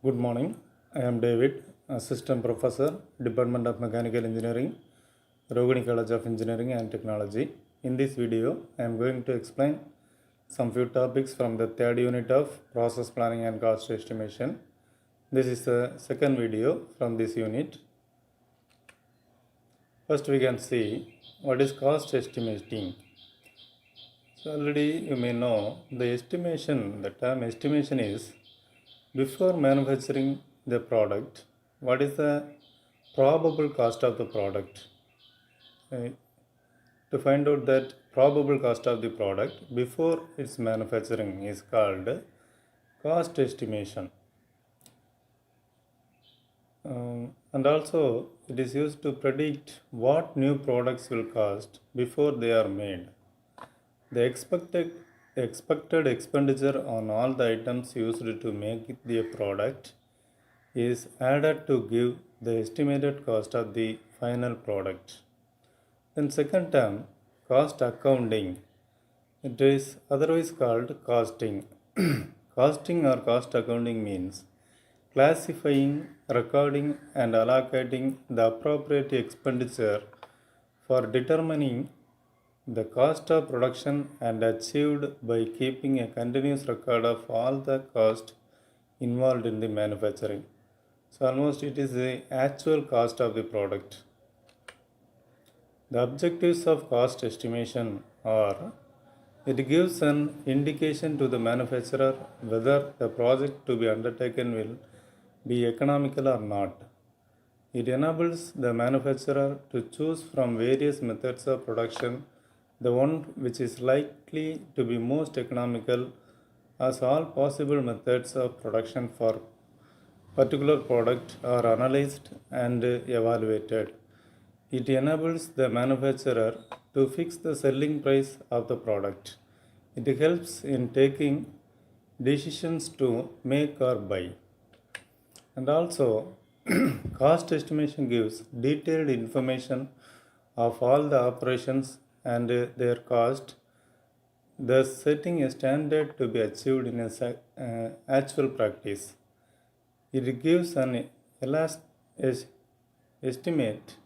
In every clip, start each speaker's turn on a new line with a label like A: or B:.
A: Good morning. I am David, Assistant Professor, Department of Mechanical Engineering, Rogani College of Engineering and Technology. In this video, I am going to explain some few topics from the third unit of Process Planning and Cost Estimation. This is the second video from this unit. First, we can see what is cost estimating. So already you may know the term estimation is before manufacturing the product, what is the probable cost of the product? To find out that probable cost of the product before its manufacturing is called cost estimation. And also it is used to predict what new products will cost before they are made. The expected expenditure on all the items used to make the product is added to give the estimated cost of the final product. Then second term, cost accounting. It is otherwise called costing. Costing or cost accounting means classifying, recording and allocating the appropriate expenditure for determining the cost of production and achieved by keeping a continuous record of all the cost involved in the manufacturing. So almost it is the actual cost of the product. The objectives of cost estimation are it gives an indication to the manufacturer whether the project to be undertaken will be economical or not. It enables the manufacturer to choose from various methods of production the one which is likely to be most economical, as all possible methods of production for particular product are analyzed and evaluated. It enables the manufacturer to fix the selling price of the product. It helps in taking decisions to make or buy. And also, cost estimation gives detailed information of all the operations and their cost, thus setting a standard to be achieved in actual practice. It gives an estimate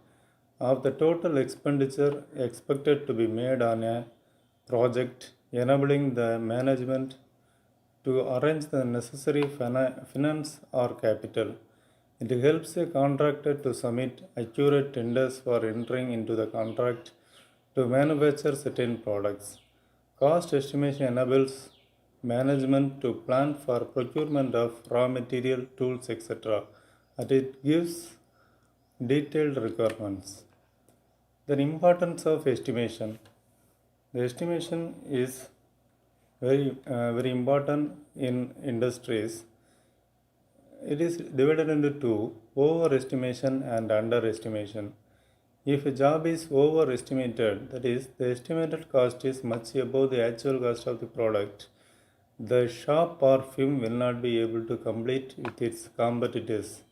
A: of the total expenditure expected to be made on a project, enabling the management to arrange the necessary finance or capital. It helps a contractor to submit accurate tenders for entering into the contract to manufacture certain products. Cost estimation enables management to plan for procurement of raw material, tools, etc. And it gives detailed requirements. The importance of estimation. The estimation is very important in industries. It is divided into two: overestimation and underestimation. If a job is overestimated, that is, the estimated cost is much above the actual cost of the product, the shop or firm will not be able to compete with its competitors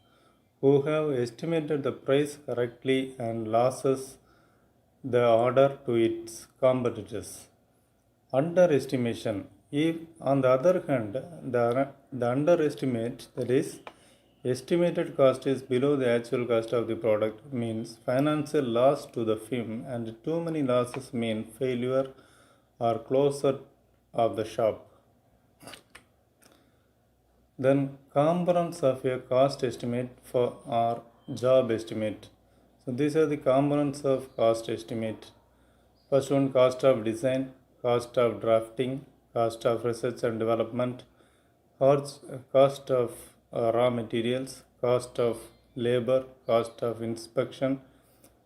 A: who have estimated the price correctly and loses the order to its competitors. Underestimation. If, on the other hand, the underestimate, that is, estimated cost is below the actual cost of the product, means financial loss to the firm, and too many losses mean failure or closure of the shop. Then components of a cost estimate for our job estimate. So these are the components of cost estimate. First one, cost of design, cost of drafting, cost of research and development, cost of raw materials, cost of labor, cost of inspection,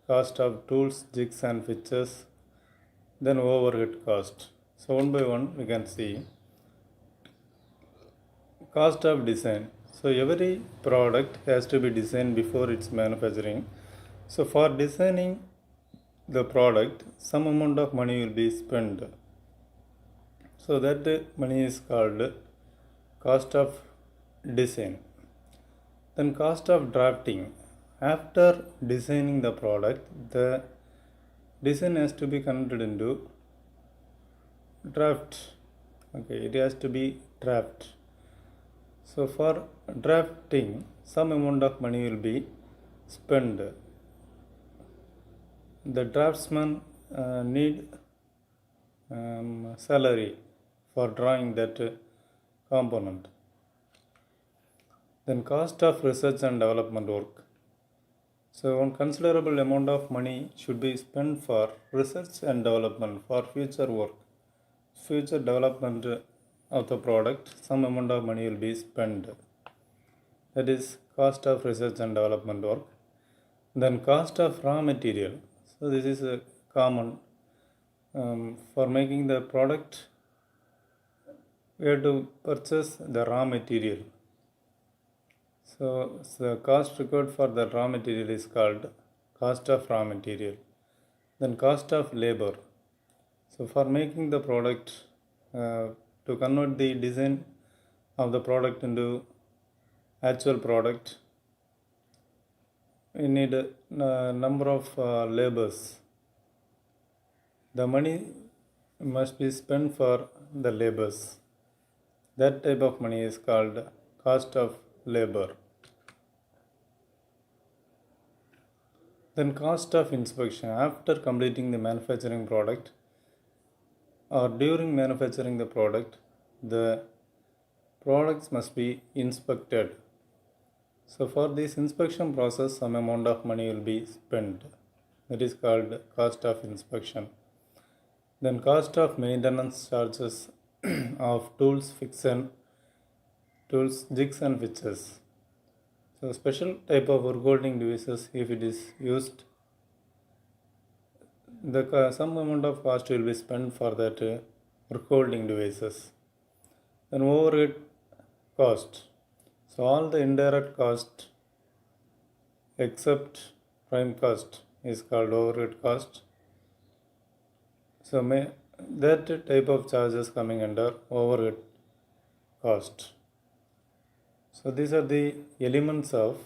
A: cost of tools, jigs and fixtures, then overhead cost. So one by one we can see cost of design. So every product has to be designed before its manufacturing. So for designing the product, some amount of money will be spent. So that money is called cost of design. Then cost of drafting. After designing the product, the design has to be converted into draft. Okay, it has to be draft. So for drafting, some amount of money will be spent. The draftsman need salary for drawing that component. Then cost of research and development work. So one considerable amount of money should be spent for research and development for future work, future development of the product. Some amount of money will be spent. That is cost of research and development work. Then cost of raw material. So this is a common for making the product. We have to purchase the raw material. So the cost required for the raw material is called cost of raw material. Then cost of labor. So for making the product, to convert the design of the product into actual product, we need a number of labors. The money must be spent for the labors. That type of money is called cost of labor. Then cost of inspection. After completing the manufacturing product or during manufacturing the products must be inspected. So for this inspection process, some amount of money will be spent. That is called cost of inspection. Then cost of maintenance charges of tools, jigs and fixtures. So special type of work holding devices, if it is used, some amount of cost will be spent for that work holding devices. Then overhead cost. So all the indirect cost except prime cost is called overhead cost. So that type of charges coming under overhead cost. So these are the elements of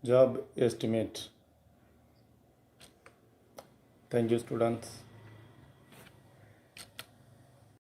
A: job estimate. Thank you, students.